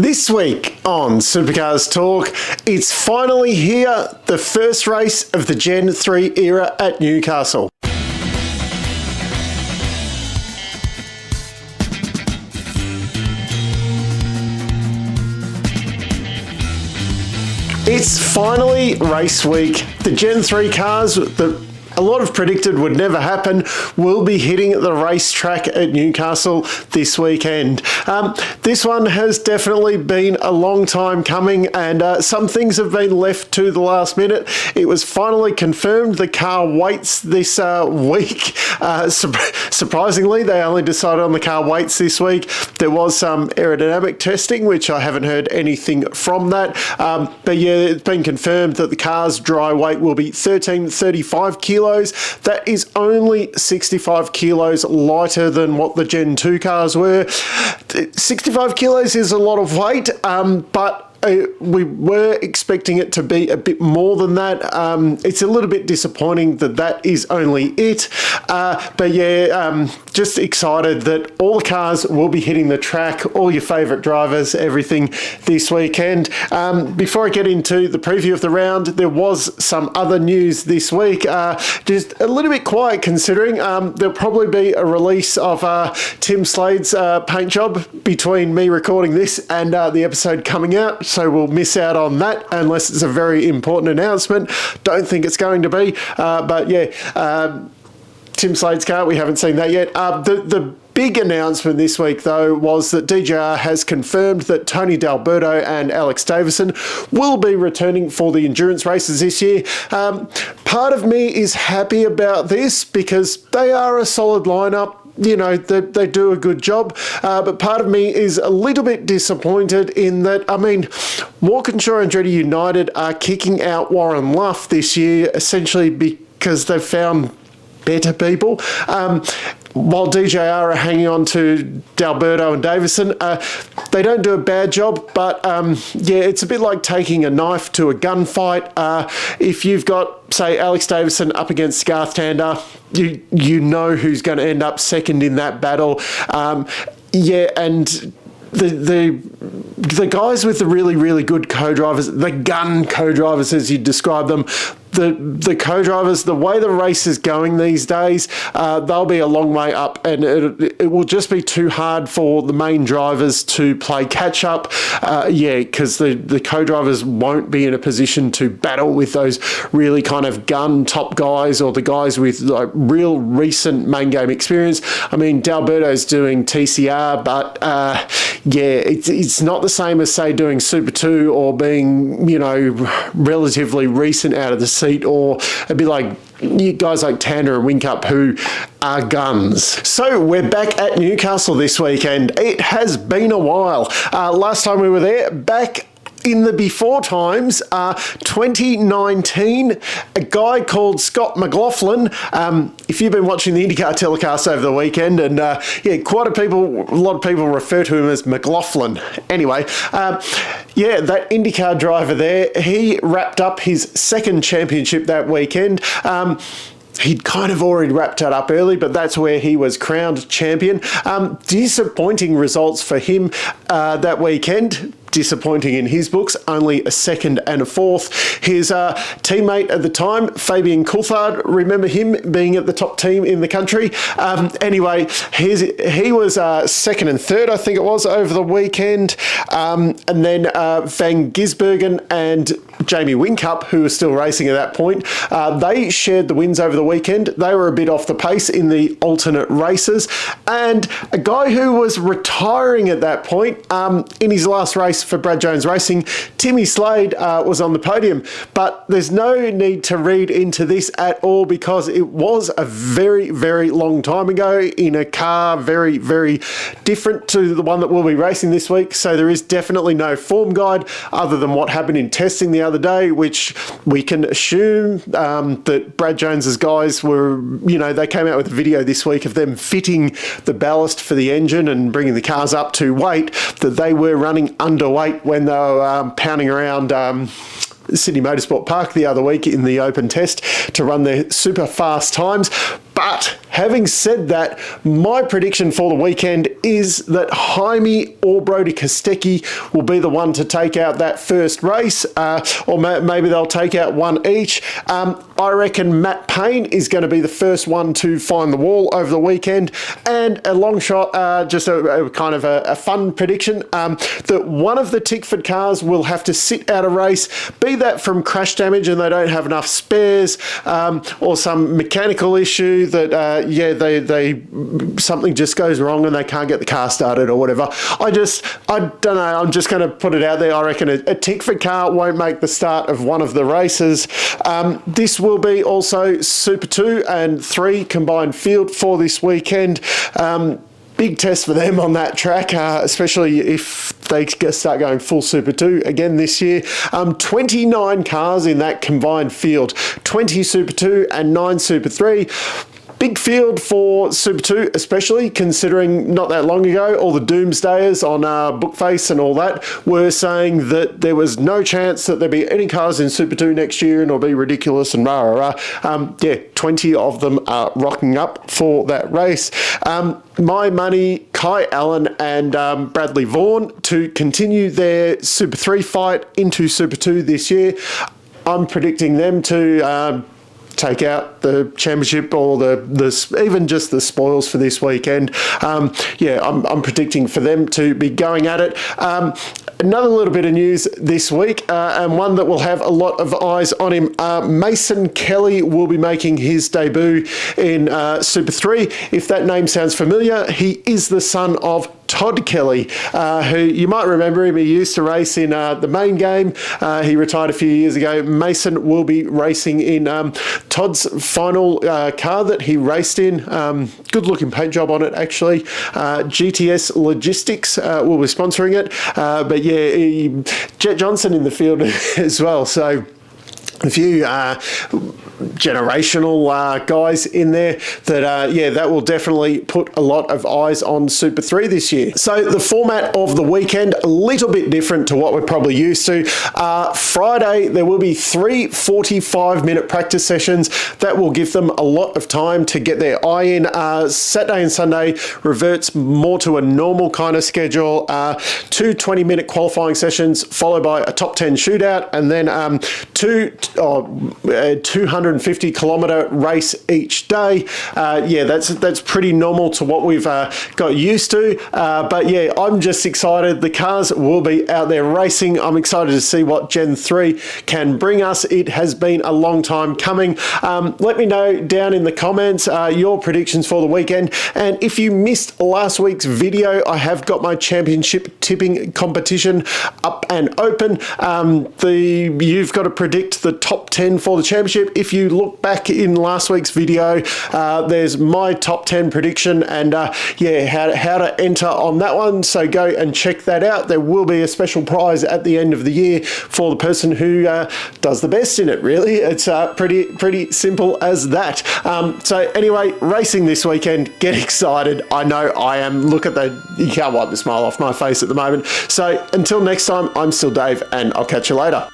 This week on Supercars Talk, it's finally here, the first race of the Gen 3 era at Newcastle. It's finally race week. The Gen 3 cars that a lot have predicted would never happen will be hitting the racetrack at Newcastle this weekend. This one has definitely been a long time coming, and some things have been left to the last minute. It was finally confirmed the car weights this week. Surprisingly, they only decided on the car weights this week. There was some aerodynamic testing, which I haven't heard anything from that. But yeah, it's been confirmed that the car's dry weight will be 1335 kilos. That is only 65 kilos lighter than what the Gen 2 cars were. 65 kilos is a lot of weight, but we were expecting it to be a bit more than that. It's a little bit disappointing that that is only it. But yeah, just excited that all the cars will be hitting the track, all your favourite drivers, everything this weekend. Before I get into the preview of the round, there was some other news this week. Just a little bit quiet considering there'll probably be a release of Tim Slade's paint job between me recording this and the episode coming out. So we'll miss out on that unless it's a very important announcement. Don't think it's going to be. But yeah, Tim Slade's car, we haven't seen that yet. The big announcement this week, though, was that DJR has confirmed that Tony D'Alberto and Alex Davison will be returning for the endurance races this year. Part of me is happy about this because they are a solid lineup. You know, they do a good job, but part of me is a little bit disappointed in that, I mean, Walkinshaw and Andretti United are kicking out Warren Luff this year, essentially because they've found better people. While DJR are hanging on to D'Alberto and Davison, they don't do a bad job, but yeah, it's a bit like taking a knife to a gunfight. If you've got, say, Alex Davison up against Garth Tander, you know who's going to end up second in that battle. Yeah, and the guys with the really, really good co-drivers, the gun co-drivers as you describe them, the co-drivers, the way the race is going these days, they'll be a long way up, and it will just be too hard for the main drivers to play catch up. Yeah, because the co-drivers won't be in a position to battle with those really kind of gun top guys or the guys with like real recent main game experience. I mean, D'Alberto's doing TCR, but yeah, it's not the same as, say, doing Super 2 or being, you know, relatively recent out of the seat, or it'd be like you guys like Tander and Whincup who are guns. So we're back at Newcastle this weekend. It has been a while. Last time we were there, back in the before times, 2019, a guy called Scott McLaughlin. If you've been watching the IndyCar telecast over the weekend, and yeah, a lot of people refer to him as McLaughlin. Anyway, yeah, that IndyCar driver there, he wrapped up his second championship that weekend. He'd kind of already wrapped it up early, but that's where he was crowned champion. Disappointing results for him that weekend. Disappointing in his books, only a second and a fourth. His teammate at the time, Fabian Coulthard, remember him being at the top team in the country? Anyway, he was second and third, I think it was, over the weekend. And then Van Gisbergen and Jamie Whincup, who was still racing at that point, they shared the wins over the weekend. They were a bit off the pace in the alternate races. And a guy who was retiring at that point, in his last race for Brad Jones Racing, Timmy Slade was on the podium. But there's no need to read into this at all because it was a very, very long time ago in a car very, very different to the one that we'll be racing this week. So there is definitely no form guide other than what happened in testing the other day, which we can assume that Brad Jones's guys were, you know, they came out with a video this week of them fitting the ballast for the engine and bringing the cars up to weight, that they were running underweight when they were pounding around Sydney Motorsport Park the other week in the open test to run their super fast times. But having said that, my prediction for the weekend is that Jaime or Brody Kostecki will be the one to take out that first race, or maybe they'll take out one each. I reckon Matt Payne is going to be the first one to find the wall over the weekend. And a long shot, just a kind of a fun prediction, that one of the Tickford cars will have to sit out a race, be that from crash damage and they don't have enough spares, or some mechanical issue that, they something just goes wrong and they can't get the car started or whatever. I don't know. I'm just going to put it out there. I reckon a Tickford car won't make the start of one of the races. This will be also Super 2 and 3 combined field for this weekend. Big test for them on that track, especially if they start going full Super 2 again this year. 29 cars in that combined field, 20 Super 2 and 9 Super 3. Big field for Super 2, especially considering not that long ago, all the doomsdayers on Bookface and all that were saying that there was no chance that there'd be any cars in Super 2 next year and it'll be ridiculous and rah, rah, rah. 20 of them are rocking up for that race. My money, Kai Allen and Bradley Vaughan to continue their Super 3 fight into Super 2 this year. I'm predicting them to take out the championship or the even just the spoils for this weekend. I'm predicting for them to be going at it. Another little bit of news this week, and one that will have a lot of eyes on him. Mason Kelly will be making his debut in Super 3. If that name sounds familiar, he is the son of Todd Kelly, who you might remember him. He used to race in the main game. He retired a few years ago. Mason will be racing in Todd's final car that he raced in. Good looking paint job on it, actually. GTS Logistics will be sponsoring it. But yeah, Jet Johnson in the field as well. So a few generational guys in there that will definitely put a lot of eyes on Super 3 this year. So the format of the weekend, a little bit different to what we're probably used to. Friday, there will be 3 45-minute practice sessions that will give them a lot of time to get their eye in. Saturday and Sunday reverts more to a normal kind of schedule. 2 20-minute qualifying sessions followed by a top 10 shootout, and then 250 kilometre race each day. That's pretty normal to what we've got used to. But yeah, I'm just excited. The cars will be out there racing. I'm excited to see what Gen 3 can bring us. It has been a long time coming. Let me know down in the comments your predictions for the weekend. And if you missed last week's video, I have got my championship tipping competition up and open. You've got to predict the top 10 for the championship. If you look back in last week's video, there's my top 10 prediction and how to enter on that one. So go and check that out. There will be a special prize at the end of the year for the person who does the best in it, really. It's pretty simple as that. So anyway, racing this weekend, get excited. I know I am. Look at you can't wipe the smile off my face at the moment. So until next time, I'm still Dave and I'll catch you later.